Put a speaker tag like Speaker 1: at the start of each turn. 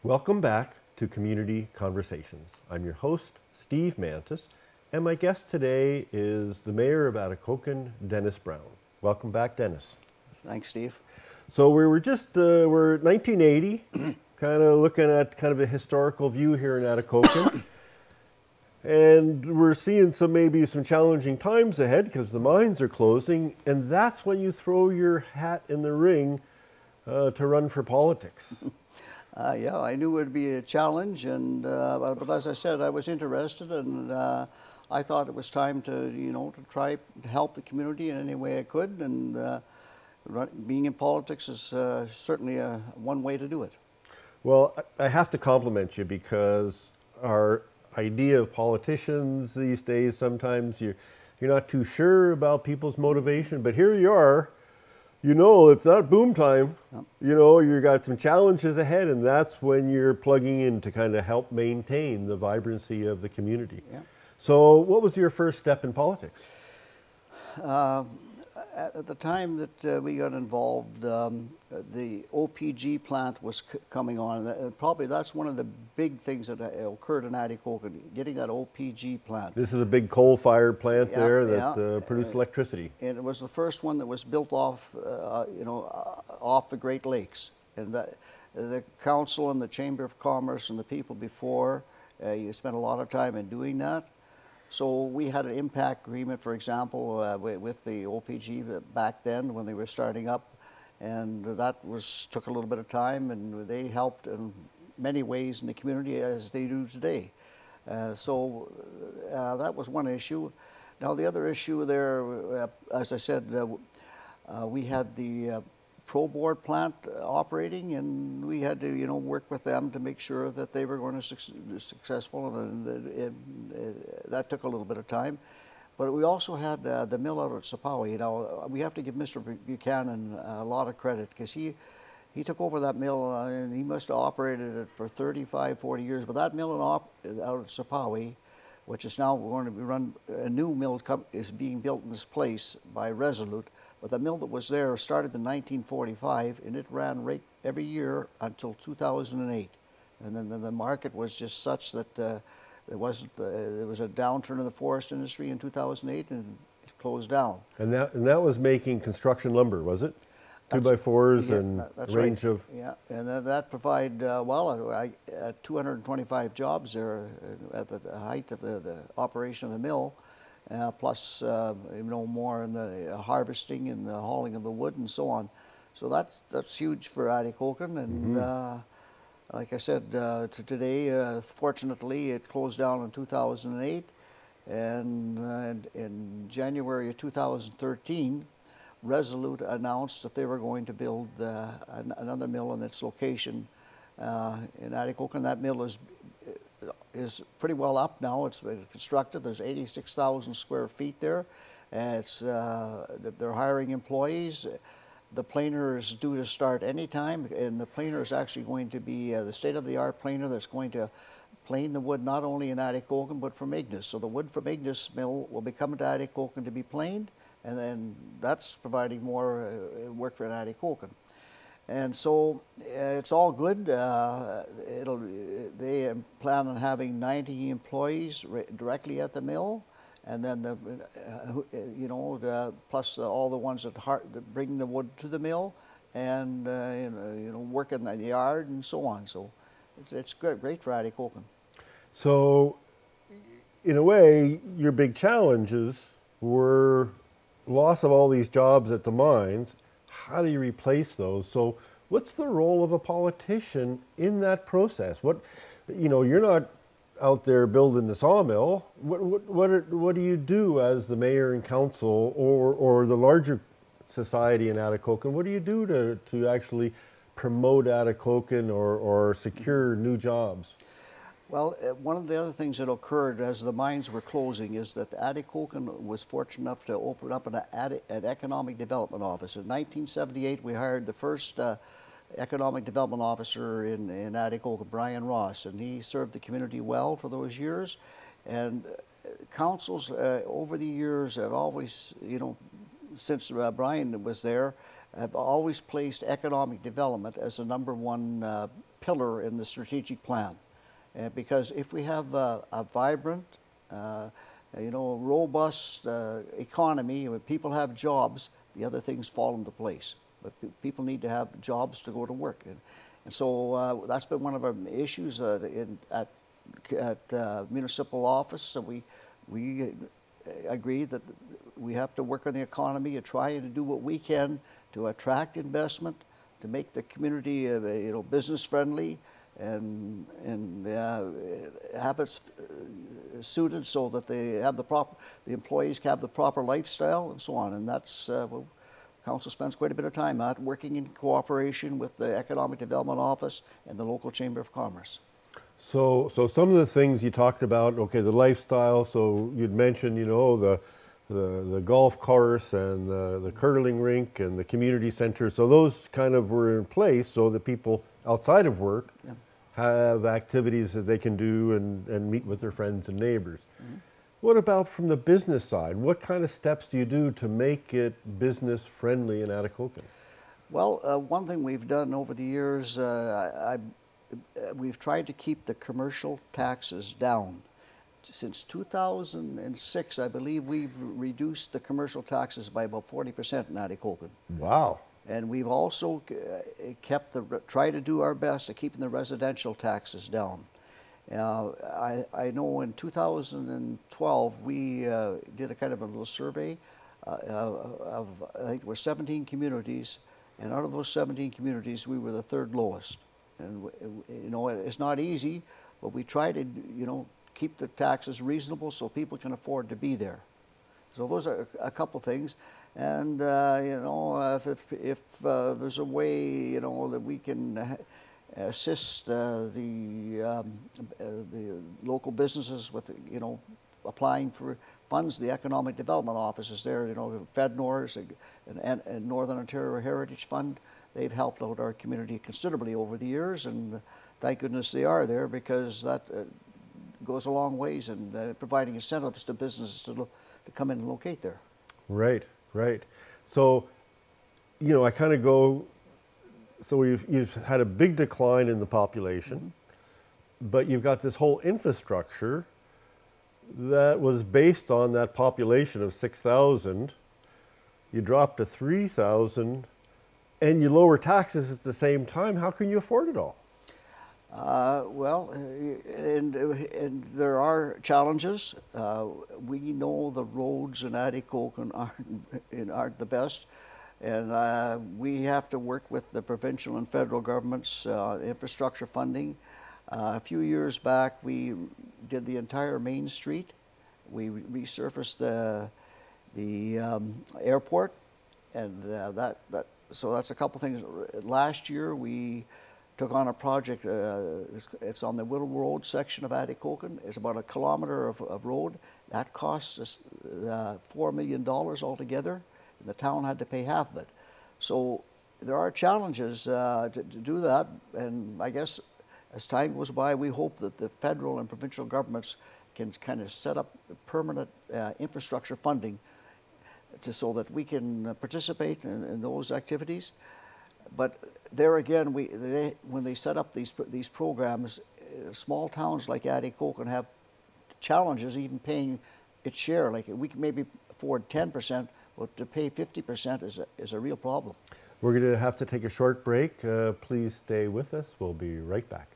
Speaker 1: Welcome back to Community Conversations. I'm your host, Steve Mantis, and my guest today is the Mayor of Atikokan, Dennis Brown. Welcome back, Dennis.
Speaker 2: Thanks, Steve.
Speaker 1: So we're 1980, kind of looking at kind of a historical view here in Atikokan. And we're seeing maybe some challenging times ahead because the mines are closing, and that's when you throw your hat in the ring to run for politics.
Speaker 2: Yeah, I knew it would be a challenge, and but as I said, I was interested, and I thought it was time to to try to help the community in any way I could, and being in politics is certainly one way to do it.
Speaker 1: Well, I have to compliment you because our idea of politicians these days, sometimes you're not too sure about people's motivation, but here you are. It's not boom time.
Speaker 2: No.
Speaker 1: You got some challenges ahead, and that's when you're plugging in to kind of help maintain the vibrancy of the community.
Speaker 2: Yeah.
Speaker 1: So what was your first step in politics?
Speaker 2: At the time that we got involved, the OPG plant was coming on, and probably that's one of the big things that occurred in Atikokan, getting that OPG plant.
Speaker 1: This is a big coal-fired plant that produced electricity.
Speaker 2: And it was the first one that was built off, off the Great Lakes. And the council and the Chamber of Commerce and the people before, you spent a lot of time in doing that. So we had an impact agreement, for example, with the OPG back then when they were starting up, and that took a little bit of time, and they helped in many ways in the community as they do today. So that was one issue. Now the other issue there, as I said, we had the Pro Board plant operating, and we had to work with them to make sure that they were going to be successful, and that took a little bit of time. But we also had the mill out at Sapawi. We have to give Mr. Buchanan a lot of credit because he took over that mill, and he must have operated it for 35, 40 years. But that mill out at Sapawi, which is now going to be run, a new mill is being built in this place by Resolute. But the mill that was there started in 1945, and it ran right every year until 2008. And then the market was just such that there was a downturn in the forest industry in 2008, and it closed down.
Speaker 1: And that was making construction lumber, was it? 2x4s and
Speaker 2: that's
Speaker 1: range
Speaker 2: right.
Speaker 1: of...
Speaker 2: Yeah, and that provided, 225 jobs there at the height of the operation of the mill. Plus, more in the harvesting and the hauling of the wood and so on. So that's huge for Atikokan. And like I said, today, fortunately, it closed down in 2008. And in January of 2013, Resolute announced that they were going to build another mill in its location in Atikokan. That mill is pretty well up now. It's been constructed. There's 86,000 square feet there. They're hiring employees. The planer is due to start anytime, and the planer is actually going to be the state-of-the-art planer that's going to plane the wood not only in Atikokan but from Ignis. So the wood from Ignis mill will be coming to Atikokan to be planed, and then that's providing more work for Atikokan. And so it's all good. They plan on having 90 employees directly at the mill, and then plus all the ones that bring the wood to the mill, and work in the yard and so on. So it's great for Atikokan.
Speaker 1: So, in a way, your big challenges were loss of all these jobs at the mines. How do you replace those? So what's the role of a politician in that process? You're not out there building the sawmill. What do you do as the mayor and council or the larger society in Atikokan? What do you do to actually promote Atikokan or secure new jobs?
Speaker 2: Well, one of the other things that occurred as the mines were closing is that Atikokan was fortunate enough to open up an economic development office. In 1978, we hired the first economic development officer in Atikokan, Brian Ross, and he served the community well for those years. And councils over the years have always, since Brian was there, have always placed economic development as the #1 pillar in the strategic plan. Because if we have a vibrant, robust economy, when people have jobs, the other things fall into place. But people need to have jobs to go to work. And so that's been one of our issues at municipal office. So we agree that we have to work on the economy and try to do what we can to attract investment, to make the community business friendly, and have it suited so that they have the employees have the proper lifestyle and so on. And that's Council spends quite a bit of time at, working in cooperation with the Economic Development Office and the local Chamber of Commerce.
Speaker 1: So some of the things you talked about, okay, the lifestyle. So you'd mentioned, the golf course and the curling rink and the community center. So those kind of were in place so that people outside of work have activities that they can do and meet with their friends and neighbors. Mm-hmm. What about from the business side? What kind of steps do you do to make it business friendly in Atikokan?
Speaker 2: Well, one thing we've done over the years, we've tried to keep the commercial taxes down. Since 2006, I believe we've reduced the commercial taxes by about 40% in Atikokan.
Speaker 1: Wow.
Speaker 2: And we've also tried to do our best at keeping the residential taxes down. I know in 2012 we did a kind of a little survey of I think it was 17 communities, and out of those 17 communities we were the third lowest. And it's not easy, but we try to keep the taxes reasonable so people can afford to be there. So those are a couple things. And if there's a way that we can assist the local businesses with applying for funds, the Economic Development Office is there. FedNors and Northern Ontario Heritage Fund, they've helped out our community considerably over the years, and thank goodness they are there, because that goes a long ways in providing incentives to businesses to come in and locate there.
Speaker 1: Right. Right. So, I kind of go, so you've had a big decline in the population, mm-hmm. but you've got this whole infrastructure that was based on that population of 6,000. You drop to 3,000 and you lower taxes at the same time. How can you afford it all? And there are challenges. We know the roads in Atikokan aren't the best, and we have to work with the provincial and federal governments' infrastructure funding. A few years back, we did the entire Main Street. We resurfaced the airport, and so that's a couple things. Last year, we took on a project. It's on the Whittle Road section of Atikokan. It's about 1 kilometer of road. That cost us $4 million altogether, and the town had to pay half of it. So there are challenges to do that, and I guess as time goes by, we hope that the federal and provincial governments can kind of set up permanent infrastructure funding so that we can participate in those activities. But there again, when they set up these programs, small towns like Atikokan have challenges even paying its share. Like, we can maybe afford 10%, but to pay 50% is a real problem. We're going to have to take a short break. Please stay with us. We'll be right back.